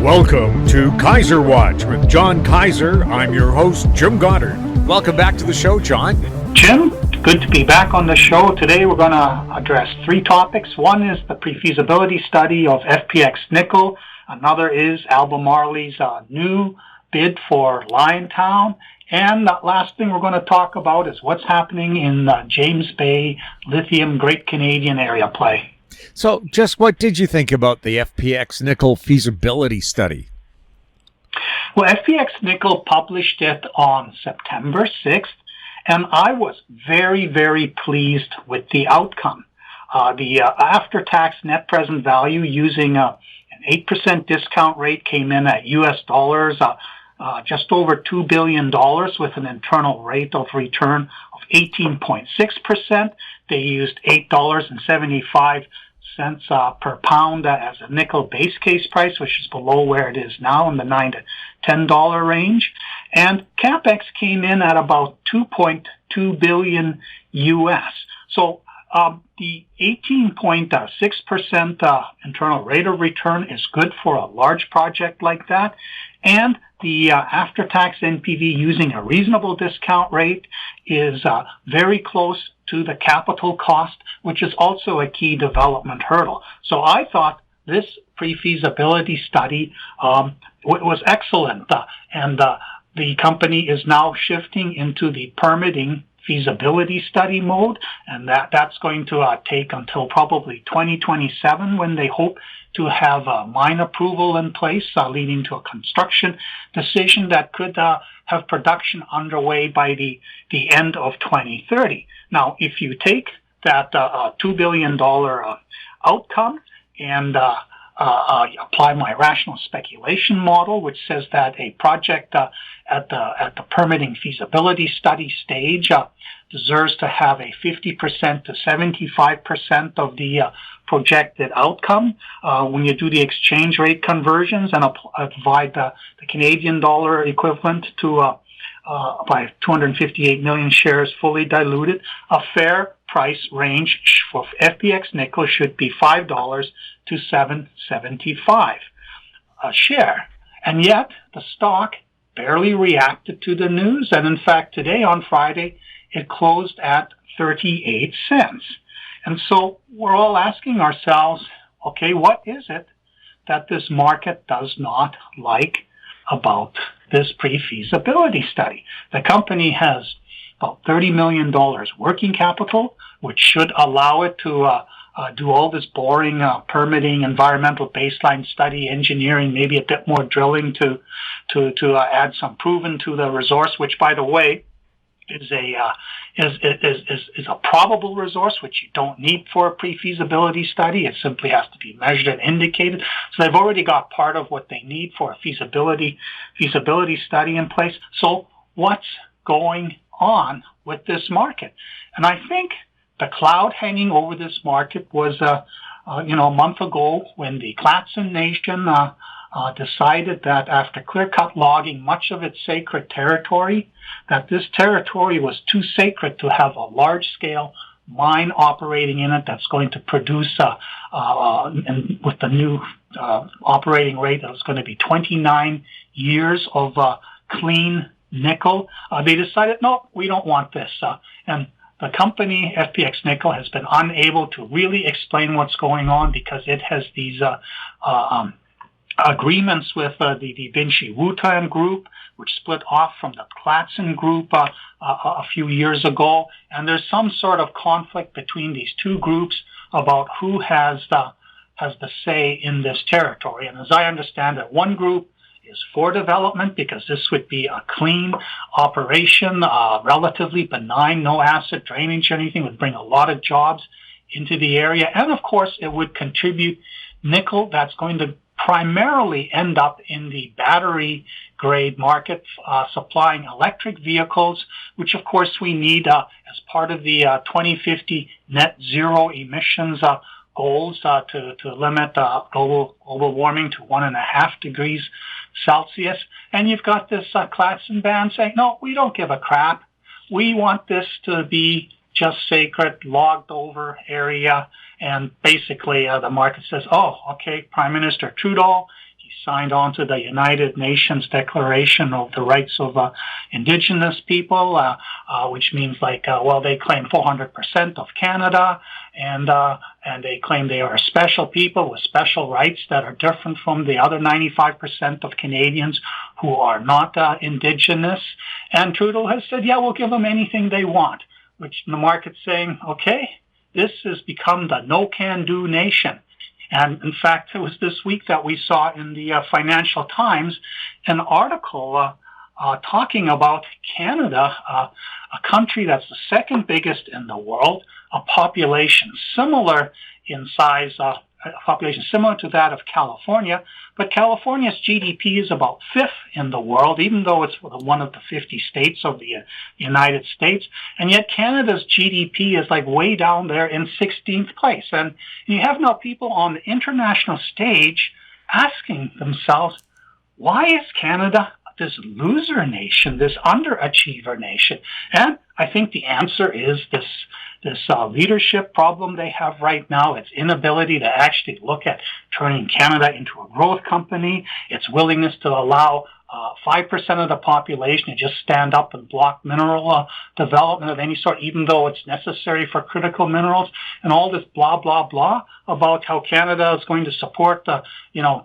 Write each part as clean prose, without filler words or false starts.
Welcome to Kaiser Watch with John Kaiser. I'm your host, Jim Goddard. Welcome back to the show, John. Jim, good to be back on the show. Today we're going to address three topics. One is the prefeasibility study of FPX Nickel. Another is Albemarle's new bid for Liontown. And the last thing we're going to talk about is what's happening in the James Bay Lithium Great Canadian Area play. So just what did you think about the FPX Nickel feasibility study? Well, FPX Nickel published it on September 6th, and I was very, very pleased with the outcome. The after-tax net present value using an 8% discount rate came in at US dollars, just over $2 billion with an internal rate of return of 18.6%. They used $8.75 per pound as a nickel base case price, which is below where it is now in the $9 to $10 range. And CapEx came in at about $2.2 billion US. So the 18.6% internal rate of return is good for a large project like that. And the after-tax NPV using a reasonable discount rate is very close to the capital cost, which is also a key development hurdle. So I thought this pre-feasibility study was excellent. And the company is now shifting into the permitting feasibility study mode, and that's going to take until probably 2027 when they hope to have a mine approval in place, leading to a construction decision that could have production underway by the end of 2030. Now, if you take that $2 billion outcome and apply my rational speculation model, which says that a project at the permitting feasibility study stage deserves to have a 50% to 75% of the projected outcome. When you do the exchange rate conversions and divide the Canadian dollar equivalent to by 258 million shares fully diluted, a fair price range for FPX Nickel should be $5 to $7.75 a share. And yet the stock barely reacted to the news, and in fact today on Friday it closed at 38 cents. And so we're all asking ourselves, okay, what is it that this market does not like about this pre-feasibility study? The company has about $30 million working capital, which should allow it to do all this boring permitting, environmental baseline study, engineering, maybe a bit more drilling to add some proven to the resource, which, by the way, is a probable resource, which you don't need for a pre-feasibility study. It simply has to be measured and indicated. So they've already got part of what they need for a feasibility study in place. So what's going on with this market? And I think the cloud hanging over this market was a month ago when the Clatson Nation decided that after clear-cut logging much of its sacred territory, that this territory was too sacred to have a large-scale mine operating in it that's going to produce, and with the new operating rate, that's going to be 29 years of clean nickel. They decided, no, we don't want this. And the company, FPX Nickel, has been unable to really explain what's going on because it has these agreements with the Vinci Wutan group, which split off from the Clatson group a few years ago. And there's some sort of conflict between these two groups about who has the say in this territory. And as I understand it, one group is for development because this would be a clean operation, relatively benign, no acid drainage or anything, would bring a lot of jobs into the area. And of course, it would contribute nickel that's going to primarily end up in the battery grade market, supplying electric vehicles, which of course we need as part of the 2050 net zero emissions goals to limit global warming to 1.5 degrees Celsius. And you've got this Clatson band saying, no, we don't give a crap. We want this to be just sacred, logged over area. And basically the market says, oh, okay, Prime Minister Trudeau, he signed on to the United Nations Declaration of the Rights of Indigenous People, which means they claim 400% of Canada, and they claim they are a special people with special rights that are different from the other 95% of Canadians who are not Indigenous. And Trudeau has said, yeah, we'll give them anything they want, which the market's saying, okay, this has become the no-can-do nation. And in fact, it was this week that we saw in the Financial Times an article talking about Canada, a country that's the second biggest in the world, a population similar in size, a population similar to that of California, but California's GDP is about fifth in the world, even though it's one of the 50 states of the United States, and yet Canada's GDP is way down there in 16th place. And you have now people on the international stage asking themselves, why is Canada this loser nation, this underachiever nation? And I think the answer is this leadership problem they have right now, its inability to actually look at turning Canada into a growth company, its willingness to allow 5% of the population to just stand up and block mineral development of any sort, even though it's necessary for critical minerals, and all this blah, blah, blah about how Canada is going to support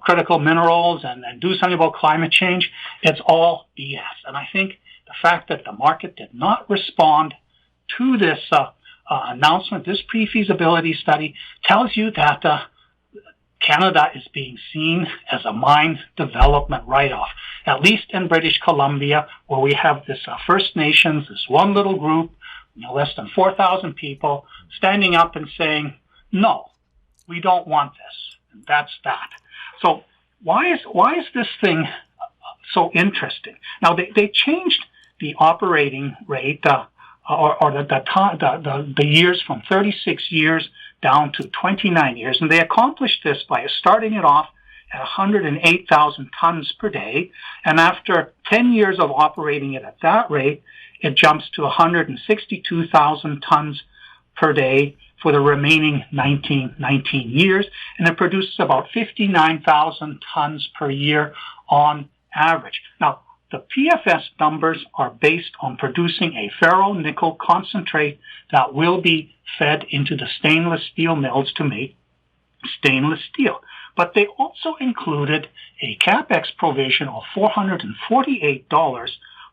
critical minerals and do something about climate change. It's all BS. And I think the fact that the market did not respond to this announcement, this pre-feasibility study, tells you that Canada is being seen as a mine development write-off, at least in British Columbia, where we have this First Nations, this one little group, less than 4,000 people, standing up and saying, no, we don't want this. And that's that. So why is this thing so interesting? Now, they changed the operating rate, or the years from 36 years down to 29 years. And they accomplished this by starting it off at 108,000 tons per day. And after 10 years of operating it at that rate, it jumps to 162,000 tons per day for the remaining 19 years. And it produces about 59,000 tons per year on average. Now, the PFS numbers are based on producing a ferro-nickel concentrate that will be fed into the stainless steel mills to make stainless steel. But they also included a CapEx provision of $448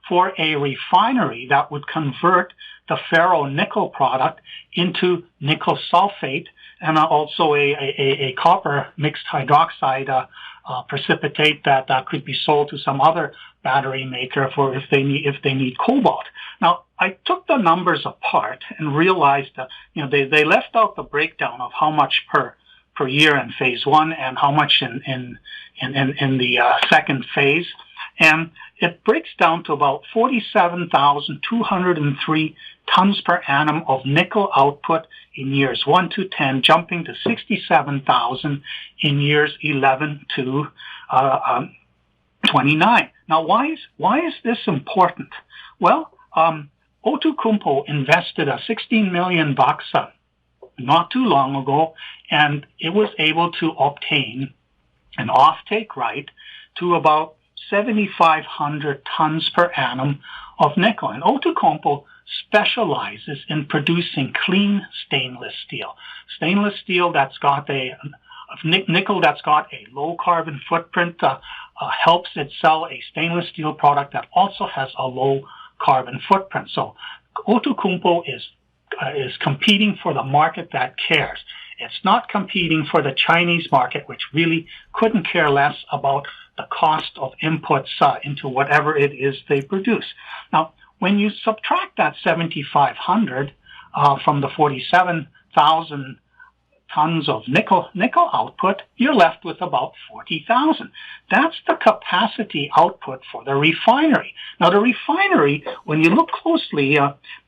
for a refinery that would convert the ferro-nickel product into nickel sulfate and also a copper mixed hydroxide precipitate that could be sold to some other battery maker for if they need cobalt. Now, I took the numbers apart and realized that they left out the breakdown of how much per year in phase one and how much in the second phase, and it breaks down to about 47,203 tons per annum of nickel output in years 1 to 10, jumping to 67,000 in years 11 to 29. Now, why is this important? Well, Outokumpu invested $16 million not too long ago, and it was able to obtain an offtake right to about 7,500 tons per annum of nickel. And Outokumpu specializes in producing clean stainless steel. Stainless steel that's got nickel that's got a low carbon footprint helps it sell a stainless steel product that also has a low carbon footprint. So Outokumpu is competing for the market that cares. It's not competing for the Chinese market, which really couldn't care less about the cost of inputs into whatever it is they produce. Now, when you subtract that 7,500 from the 47,000 tons of nickel output, you're left with about 40,000. That's the capacity output for the refinery. Now, the refinery, when you look closely,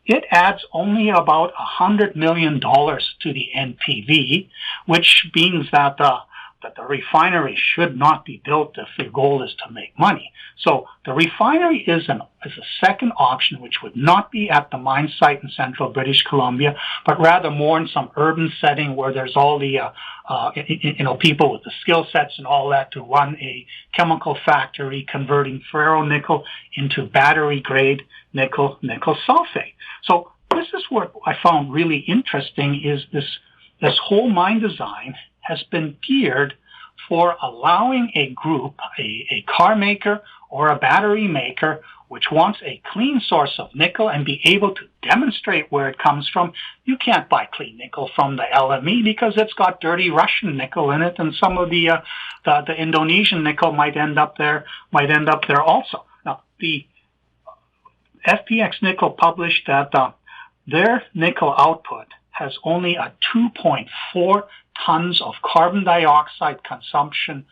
it adds only about $100 million to the NPV, which means that that the refinery should not be built if the goal is to make money. So the refinery is a second option, which would not be at the mine site in central British Columbia, but rather more in some urban setting where there's all the people with the skill sets and all that to run a chemical factory converting ferronickel into battery grade nickel sulfate. So this is what I found really interesting is this whole mine design has been geared for allowing a group, a car maker or a battery maker, which wants a clean source of nickel and be able to demonstrate where it comes from. You can't buy clean nickel from the LME because it's got dirty Russian nickel in it, and some of the Indonesian nickel might end up there also. Now, the FPX Nickel published that their nickel output has only a 2.4 tons of carbon dioxide consumption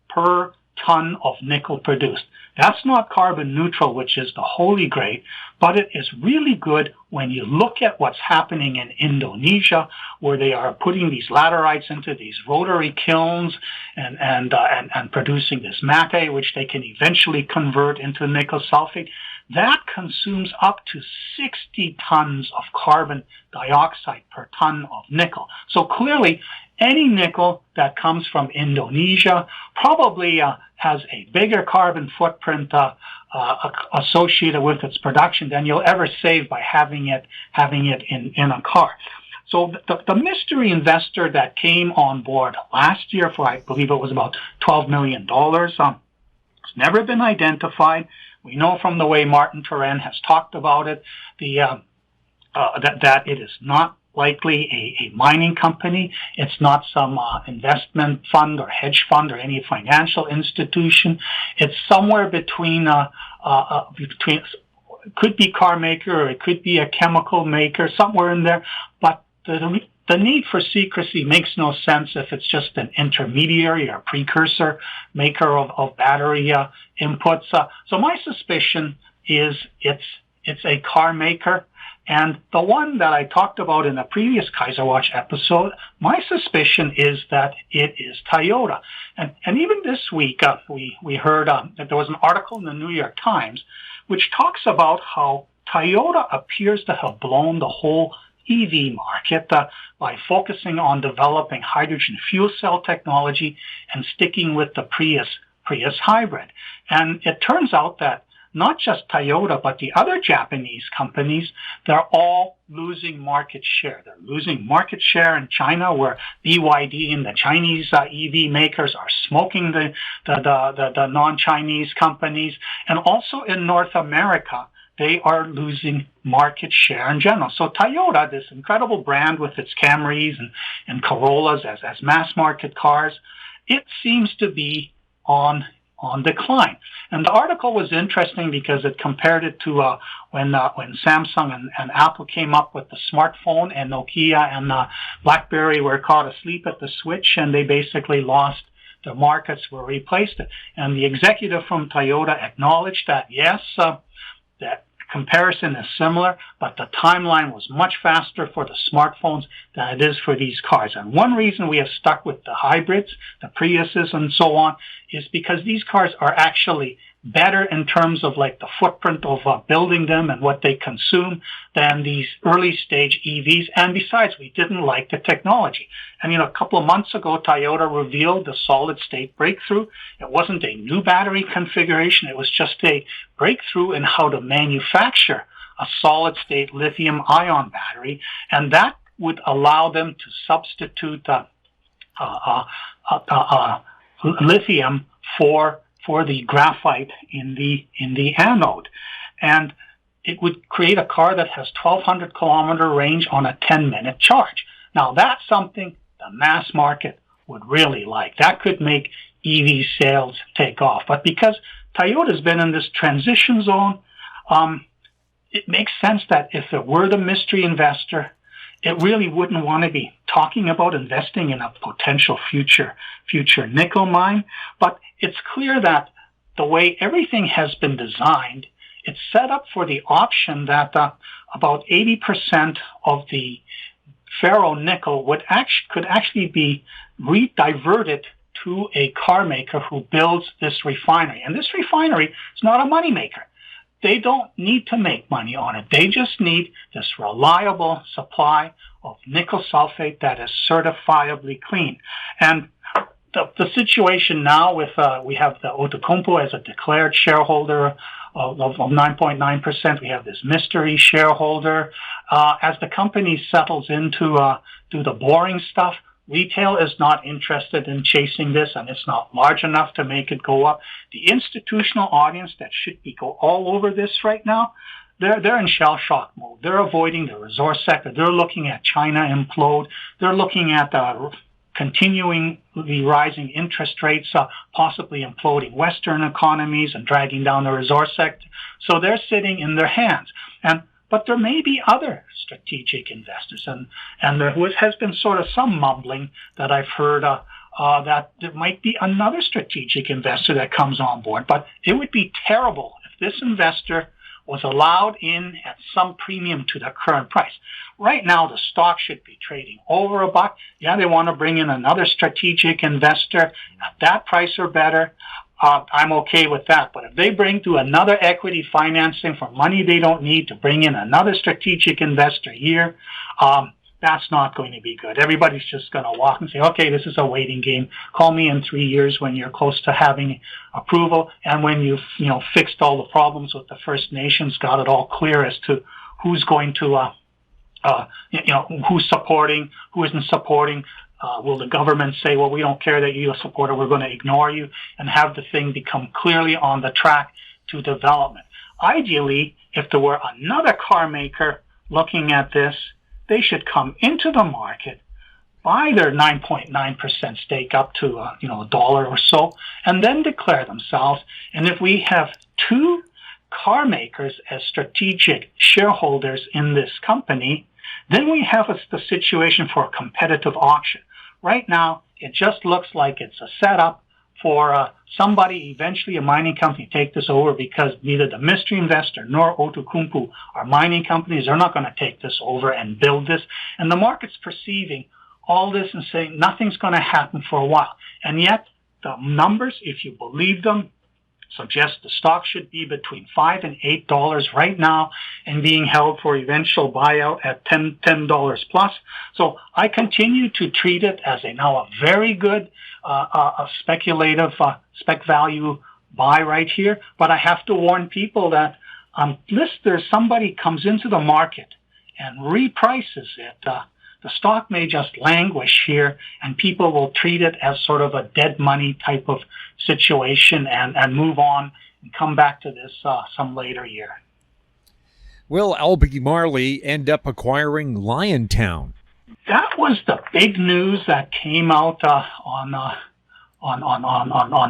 per ton of nickel produced. That's not carbon neutral, which is the holy grail, but it is really good when you look at what's happening in Indonesia, where they are putting these laterites into these rotary kilns and producing this mate, which they can eventually convert into nickel sulfate. That consumes up to 60 tons of carbon dioxide per ton of nickel. So clearly, any nickel that comes from Indonesia probably has a bigger carbon footprint associated with its production than you'll ever save by having it in a car. So the mystery investor that came on board last year for, I believe it was about $12 million, it's never been identified. We know from the way Martin Turan has talked about it, that it is not likely a mining company. It's not some investment fund or hedge fund or any financial institution. It's somewhere between it could be car maker or it could be a chemical maker, somewhere in there. But the need for secrecy makes no sense if it's just an intermediary or precursor maker of battery inputs. So my suspicion is it's a car maker. And the one that I talked about in a previous Kaiser Watch episode, my suspicion is that it is Toyota. And even this week, we heard that there was an article in the New York Times which talks about how Toyota appears to have blown the whole EV market by focusing on developing hydrogen fuel cell technology and sticking with the Prius hybrid. And it turns out that not just Toyota, but the other Japanese companies, they're all losing market share. They're losing market share in China, where BYD and the Chinese EV makers are smoking the non-Chinese companies. And also in North America, they are losing market share in general. So Toyota, this incredible brand with its Camrys and Corollas as mass market cars, it seems to be on decline. And the article was interesting because it compared it to when Samsung and Apple came up with the smartphone, and Nokia and BlackBerry were caught asleep at the switch, and they basically lost the markets, were replaced. And the executive from Toyota acknowledged that, yes, that comparison is similar, but the timeline was much faster for the smartphones than it is for these cars. And one reason we have stuck with the hybrids, the Priuses and so on, is because these cars are actually better in terms of like the footprint of building them and what they consume than these early stage EVs. And besides, we didn't like the technology. And, a couple of months ago, Toyota revealed the solid state breakthrough. It wasn't a new battery configuration. It was just a breakthrough in how to manufacture a solid state lithium ion battery. And that would allow them to substitute lithium for the graphite in the anode. And it would create a car that has 1,200 kilometer range on a 10-minute charge. Now, that's something the mass market would really like. That could make EV sales take off. But because Toyota's been in this transition zone, it makes sense that if it were the mystery investor, it really wouldn't want to be talking about investing in a potential future nickel mine. But it's clear that the way everything has been designed, it's set up for the option that about 80% of the ferronickel could actually be diverted to a car maker who builds this refinery. And this refinery is not a money maker. They don't need to make money on it. They just need this reliable supply of nickel sulfate that is certifiably clean. And the situation now with, we have the Outokumpu as a declared shareholder of 9.9%. We have this mystery shareholder. As the company settles into do the boring stuff, retail is not interested in chasing this, and it's not large enough to make it go up. The institutional audience that should be go all over this right now, they're in shell shock mode. They're avoiding the resource sector. They're looking at China implode. They're looking at continuingly rising interest rates, possibly imploding Western economies and dragging down the resource sector. So they're sitting in their hands. But there may be other strategic investors, and there has been sort of some mumbling that I've heard that there might be another strategic investor that comes on board. But it would be terrible if this investor was allowed in at some premium to the current price. Right now, the stock should be trading over $1. Yeah, they want to bring in another strategic investor at that price or better. I'm okay with that. But if they bring to another equity financing for money they don't need to bring in another strategic investor here, that's not going to be good. Everybody's just going to walk and say, okay, this is a waiting game. Call me in 3 years when you're close to having approval and when you've fixed all the problems with the First Nations, got it all clear as to who's going to, who's supporting, who isn't supporting. Will the government say, well, we don't care that you're a supporter, we're going to ignore you, and have the thing become clearly on the track to development? Ideally, if there were another car maker looking at this, they should come into the market, buy their 9.9% stake up to $1 or so, and then declare themselves. And if we have two car makers as strategic shareholders in this company, then we have the situation for a competitive auction. Right now, it just looks like it's a setup for somebody, eventually a mining company, take this over, because neither the mystery investor nor Outokumpu are mining companies. They're not going to take this over and build this. And the market's perceiving all this and saying nothing's going to happen for a while. And yet, the numbers, if you believe them, suggest the stock should be between $5 and $8 right now and being held for eventual buyout at $10 plus. So I continue to treat it as a very good speculative spec value buy right here. But I have to warn people that unless there's somebody comes into the market and reprices it, the stock may just languish here, and people will treat it as sort of a dead money type of situation and move on and come back to this some later year. Will Albemarle end up acquiring Liontown? That was the big news that came out on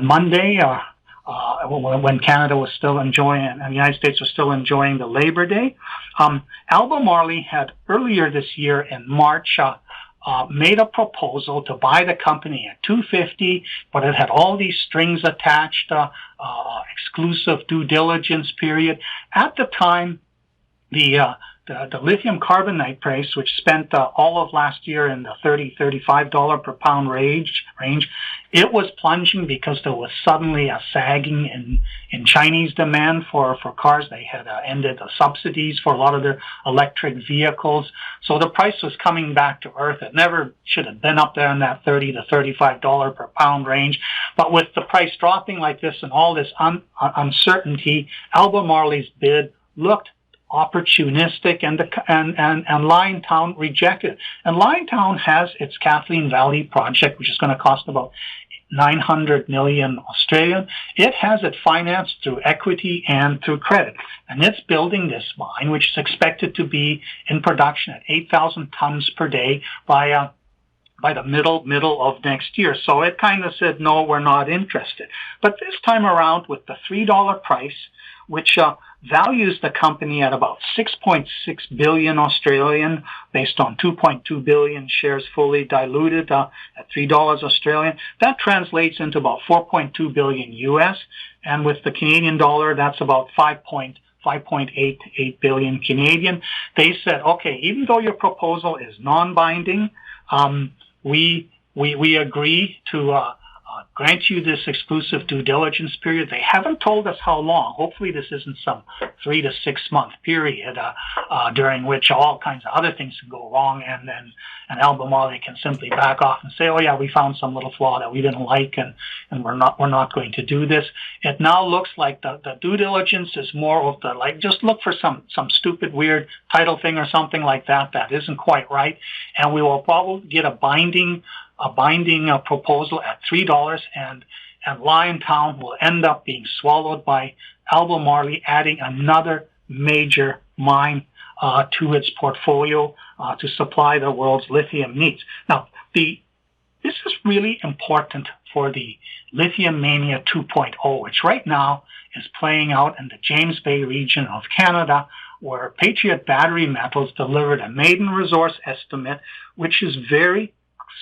Monday, when Canada was still enjoying and the United States was still enjoying the Labor Day. Albemarle had earlier this year in March made a proposal to buy the company at $250, but it had all these strings attached, exclusive due diligence period. At the time, the lithium carbonate price, which spent all of last year in the $30-$35 per pound range, it was plunging because there was suddenly a sagging in Chinese demand for cars. They had ended the subsidies for a lot of their electric vehicles. So the price was coming back to earth. It never should have been up there in that $30 to $35 per pound range. But with the price dropping like this and all this uncertainty, Albemarle's bid looked opportunistic, and Liontown rejected. And Liontown has its Kathleen Valley project, which is going to cost about 900 million Australian. It has it financed through equity and through credit. And it's building this mine, which is expected to be in production at 8,000 tons per day by the middle of next year. So it kind of said, no, we're not interested. But this time around, with the $3 price, which values the company at about 6.6 billion Australian, based on 2.2 billion shares fully diluted at $3 Australian. That translates into about 4.2 billion US, and with the Canadian dollar, that's about 5.88 billion Canadian. They said, okay, even though your proposal is non-binding, we agree to grant you this exclusive due diligence period. They haven't told us how long. Hopefully this isn't some 3 to 6 month period during which all kinds of other things can go wrong, and Albemarle can simply back off and say, oh yeah, we found some little flaw that we didn't like, and we're not going to do this. It now looks like the due diligence is more of the, like, just look for some stupid weird title thing or something like that isn't quite right, and we will probably get a binding proposal at $3, and Liontown will end up being swallowed by Albemarle, adding another major mine to its portfolio to supply the world's lithium needs. Now, this is really important for the Lithium Mania 2.0, which right now is playing out in the James Bay region of Canada, where Patriot Battery Metals delivered a maiden resource estimate, which is very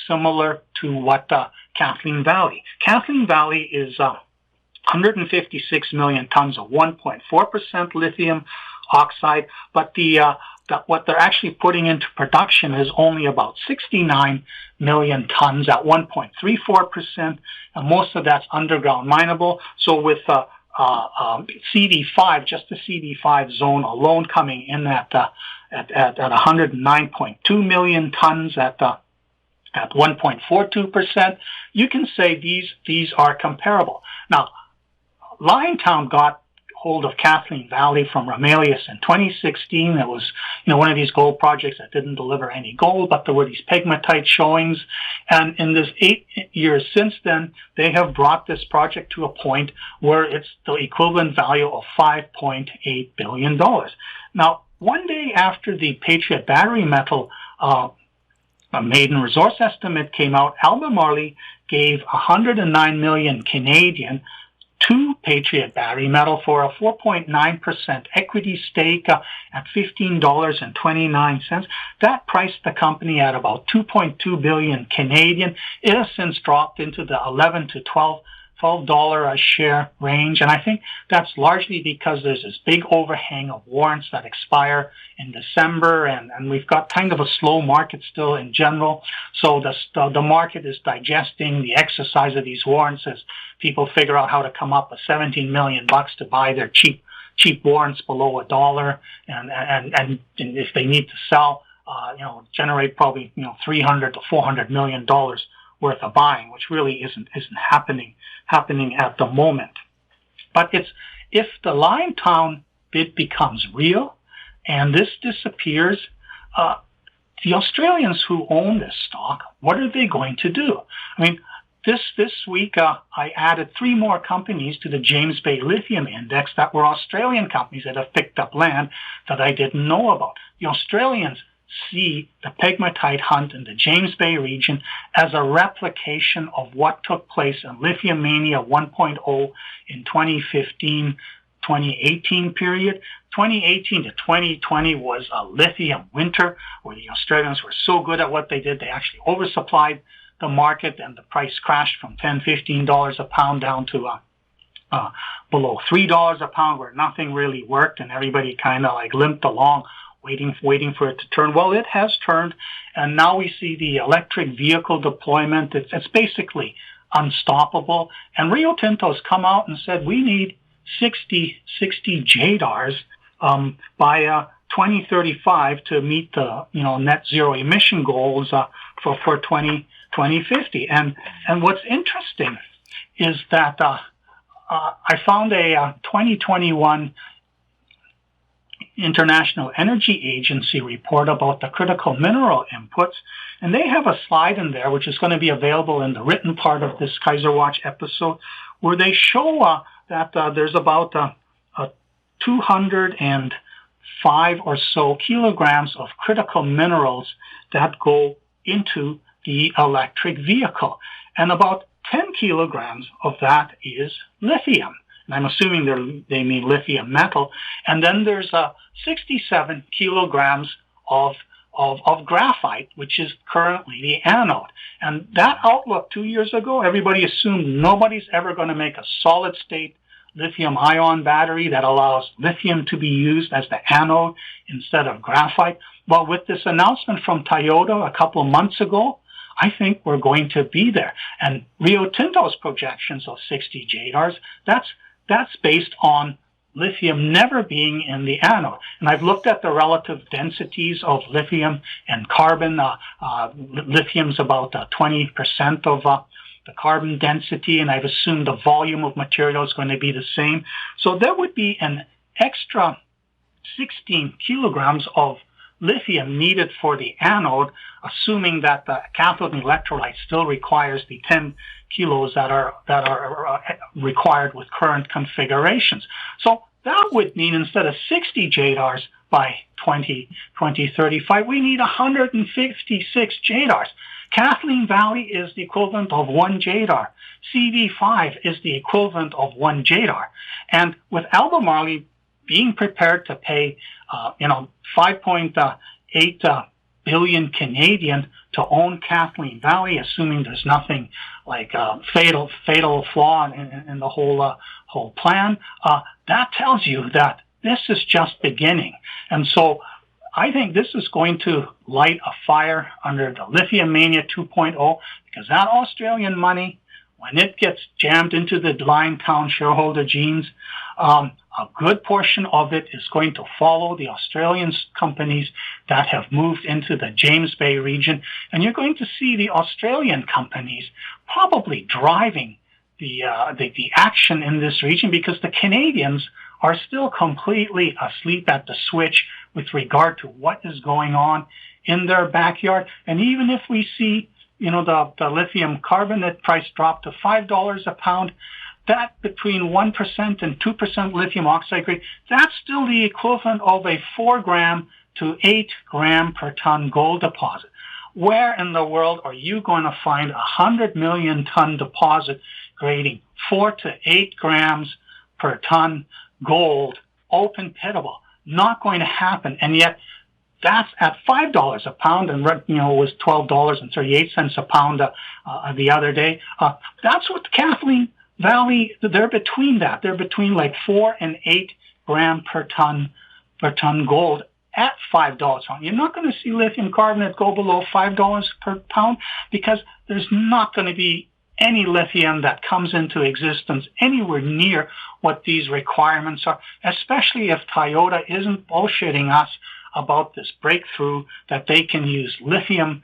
similar to what Kathleen Valley. Kathleen Valley is 156 million tons of 1.4% lithium oxide, but what they're actually putting into production is only about 69 million tons at 1.34%, and most of that's underground mineable. So with CD5, just the CD5 zone alone coming in at 109.2 million tons at 1.42%, you can say these are comparable. Now, Liontown got hold of Kathleen Valley from Ramelius in 2016. It was, one of these gold projects that didn't deliver any gold, but there were these pegmatite showings. And in this 8 years since then, they have brought this project to a point where it's the equivalent value of $5.8 billion. Now, one day after the Patriot Battery Metal a maiden resource estimate came out, Albemarle gave 109 million Canadian to Patriot Battery Metal for a 4.9% equity stake at $15.29. That priced the company at about 2.2 billion Canadian. It has since dropped into the $11 to $12 a share range, and I think that's largely because there's this big overhang of warrants that expire in December, and we've got kind of a slow market still in general. So the market is digesting the exercise of these warrants as people figure out how to come up with $17 million to buy their cheap warrants below $1, and if they need to sell, generate probably $300 to $400 million worth of buying, which really isn't happening at the moment. But if the Liontown bid becomes real and this disappears, the Australians who own this stock, what are they going to do? I mean, this week I added 3 more companies to the James Bay Lithium Index that were Australian companies that have picked up land that I didn't know about. The Australians see the pegmatite hunt in the James Bay region as a replication of what took place in Lithium Mania 1.0 in 2015-2018 period. 2018 to 2020 was a lithium winter where the Australians were so good at what they did, they actually oversupplied the market, and the price crashed from $10-15 a pound down to below $3 a pound, where nothing really worked and everybody kind of like limped along waiting for it to turn. Well, it has turned, and now we see the electric vehicle deployment. It's basically unstoppable. And Rio Tinto's come out and said we need 60 JDARs by 2035 to meet the net zero emission goals for 2050. And what's interesting is that I found a 2021 International Energy Agency report about the critical mineral inputs, and they have a slide in there which is going to be available in the written part of this Kaiser Watch episode, where they show that there's about 205 or so kilograms of critical minerals that go into the electric vehicle, and about 10 kilograms of that is lithium. And I'm assuming they mean lithium metal. And then there's 67 kilograms of graphite, which is currently the anode. And that outlook 2 years ago, everybody assumed nobody's ever going to make a solid state lithium ion battery that allows lithium to be used as the anode instead of graphite. But with this announcement from Toyota a couple of months ago, I think we're going to be there. And Rio Tinto's projections of 60 JDARs, that's based on lithium never being in the anode. And I've looked at the relative densities of lithium and carbon. Lithium's about 20% of the carbon density, and I've assumed the volume of material is going to be the same. So there would be an extra 16 kilograms of lithium needed for the anode, assuming that the cathode electrolyte still requires the 10 kilos that are required with current configurations. So that would mean instead of 60 JDARs by 2035, we need 156 JDARs. Kathleen Valley is the equivalent of 1 JDAR. CV5 is the equivalent of 1 JDAR. And with Albemarle being prepared to pay, 5.8 billion Canadian to own Kathleen Valley, assuming there's nothing like fatal flaw in the whole plan, that tells you that this is just beginning. And so I think this is going to light a fire under the Lithium Mania 2.0, because that Australian money, when it gets jammed into the Liontown shareholder jeans, a good portion of it is going to follow the Australian companies that have moved into the James Bay region. And you're going to see the Australian companies probably driving the action in this region, because the Canadians are still completely asleep at the switch with regard to what is going on in their backyard. And even if we see, the lithium carbonate price drop to $5 a pound, that between 1% and 2% lithium oxide grade, that's still the equivalent of a 4 gram to 8 gram per ton gold deposit. Where in the world are you going to find a 100 million ton deposit grading 4 to 8 grams per ton gold, open pitable? Not going to happen. And yet that's at $5 a pound, and it was $12.38 a pound the other day. That's what Kathleen Valley, they're between that. They're between like 4 and 8 gram per ton gold at $5 a pound. You're not going to see lithium carbonate go below $5 per pound, because there's not going to be any lithium that comes into existence anywhere near what these requirements are, especially if Toyota isn't bullshitting us about this breakthrough that they can use lithium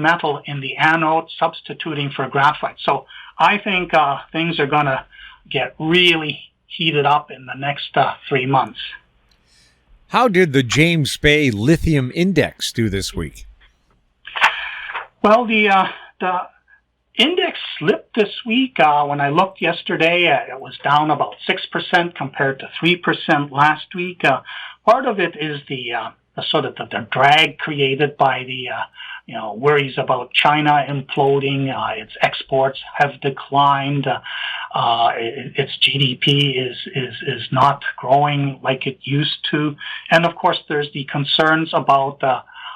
metal in the anode, substituting for graphite. So I think things are going to get really heated up in the next 3 months. How did the James Bay Lithium Index do this week? Well, the index slipped this week. When I looked yesterday, it was down about 6% compared to 3% last week. Part of it is the drag created by the worries about China imploding. Its exports have declined. Its GDP is not growing like it used to. And of course, there's the concerns about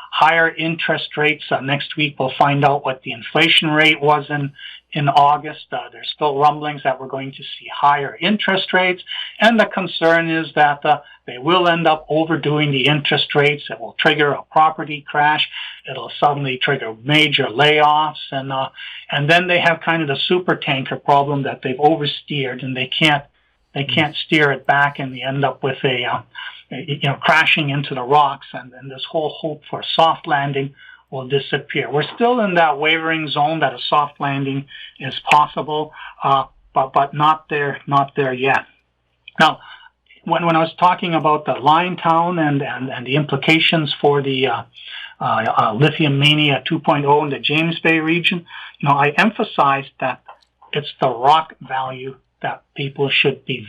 higher interest rates. Next week, we'll find out what the inflation rate was in August. There's still rumblings that we're going to see higher interest rates. And the concern is that they will end up overdoing the interest rates. It will trigger a property crash. It'll suddenly trigger major layoffs. And then they have kind of the super tanker problem that they've oversteered, and they can't steer it back, and they end up with crashing into the rocks, and this whole hope for a soft landing will disappear. We're still in that wavering zone that a soft landing is possible, but not there yet. Now, when I was talking about the Liontown and the implications for the Lithium Mania 2.0 in the James Bay region, I emphasized that it's the rock value that people should be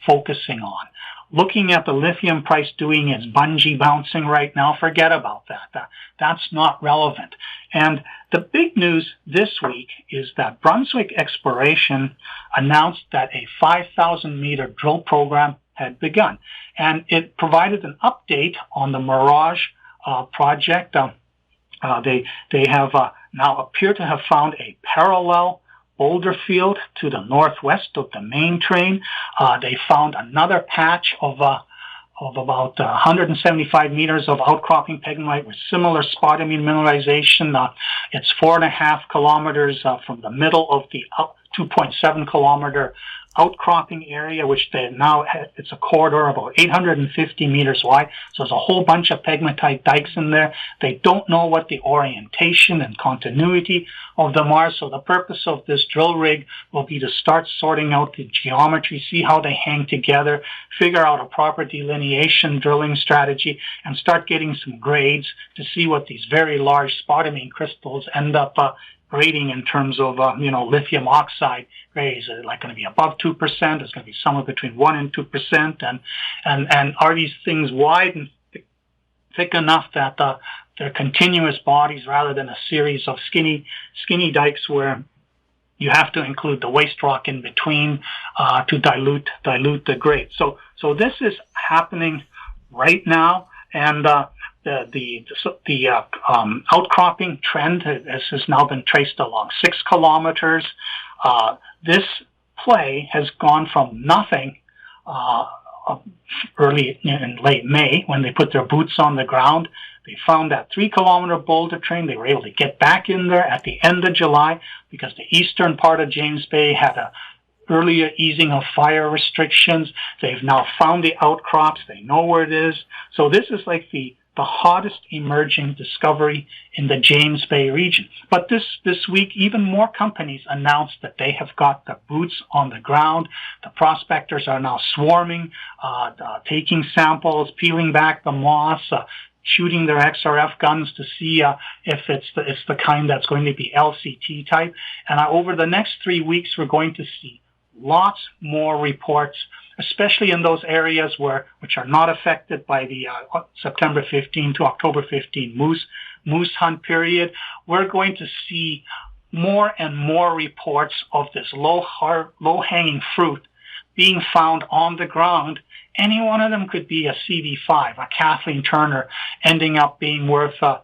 focusing on. Looking at the lithium price doing its bungee bouncing right now, forget about that. That's not relevant. And the big news this week is that Brunswick Exploration announced that a 5,000-meter drill program had begun. And it provided an update on the Mirage project. They have now appear to have found a parallel boulder field to the northwest of the main train. They found another patch of of about 175 meters of outcropping pegmatite with similar spodumene mineralization. It's 4.5 kilometers from the middle of the 2.7 kilometer outcropping area, which they now it's a corridor about 850 meters wide. So there's a whole bunch of pegmatite dikes in there. They don't know what the orientation and continuity of them are. So the purpose of this drill rig will be to start sorting out the geometry, see how they hang together, figure out a proper delineation drilling strategy, and start getting some grades to see what these very large spodumene crystals end up grading in terms of, lithium oxide grades. Are like going to be above 2%? It's going to be somewhere between 1 and 2%. And are these things wide and thick enough that they're continuous bodies rather than a series of skinny dikes where you have to include the waste rock in between to dilute the grade. So this is happening right now, and the outcropping trend has now been traced along 6 kilometers. This play has gone from nothing early in late May when they put their boots on the ground. They found that 3-kilometer boulder train. They were able to get back in there at the end of July because the eastern part of James Bay had a earlier easing of fire restrictions. They've now found the outcrops. They know where it is. So this is like the hottest emerging discovery in the James Bay region. But this week, even more companies announced that they have got the boots on the ground. The prospectors are now swarming, taking samples, peeling back the moss, shooting their XRF guns to see if it's the kind that's going to be LCT type. And over the next 3 weeks, we're going to see lots more reports, especially in those areas which are not affected by the September 15 to October 15 moose hunt period. We're going to see more and more reports of this low-hanging fruit being found on the ground. Any one of them could be a CV5, a Kathleen Turner, ending up being worth, $4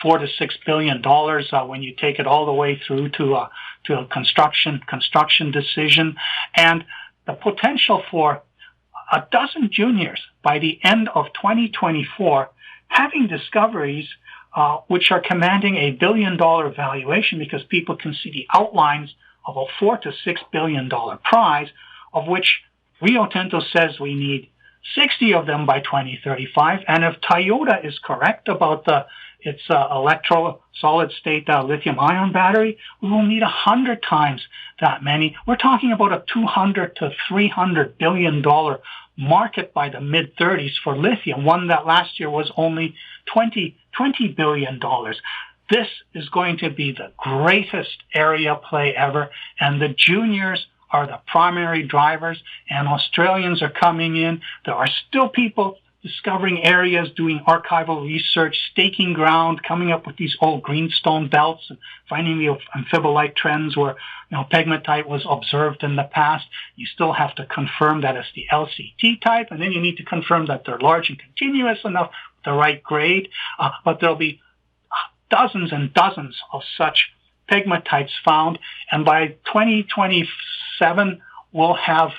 to $6 billion when you take it all the way through to a construction decision, and the potential for a dozen juniors by the end of 2024 having discoveries which are commanding a $1 billion valuation because people can see the outlines of a $4 to $6 billion prize, of which Rio Tinto says we need 60 of them by 2035. And if Toyota is correct about its solid-state lithium-ion battery, we will need 100 times that many. We're talking about a $200 to $300 billion market by the mid-30s for lithium, one that last year was only $20 billion. This is going to be the greatest area play ever, and the juniors are the primary drivers, and Australians are coming in. There are still people discovering areas, doing archival research, staking ground, coming up with these old greenstone belts, and finding the amphibolite trends where pegmatite was observed in the past. You still have to confirm that it's the LCT type, and then you need to confirm that they're large and continuous enough, the right grade. But there'll be dozens and dozens of such pegmatites found, and by 2027 we'll have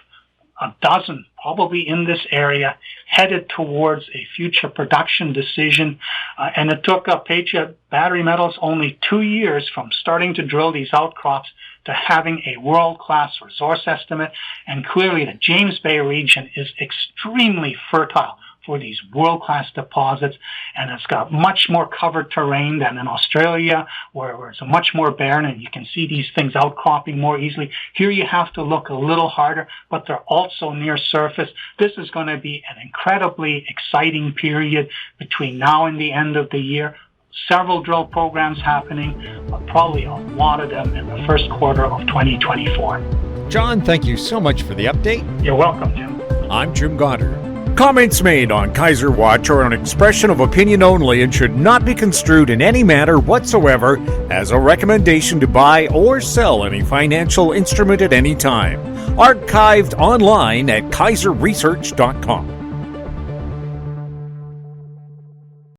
a dozen probably in this area headed towards a future production decision. And it took Patriot Battery Metals only 2 years from starting to drill these outcrops to having a world-class resource estimate. And clearly the James Bay region is extremely fertile for these world-class deposits, and it's got much more covered terrain than in Australia, where it's much more barren and you can see these things outcropping more easily. Here you have to look a little harder, but they're also near surface. This is going to be an incredibly exciting period between now and the end of the year. Several drill programs happening, but probably a lot of them in the first quarter of 2024. John, thank you so much for the update. You're welcome, Jim. I'm Jim Goddard. Comments made on Kaiser Watch are an expression of opinion only and should not be construed in any manner whatsoever as a recommendation to buy or sell any financial instrument at any time. Archived online at kaiserresearch.com.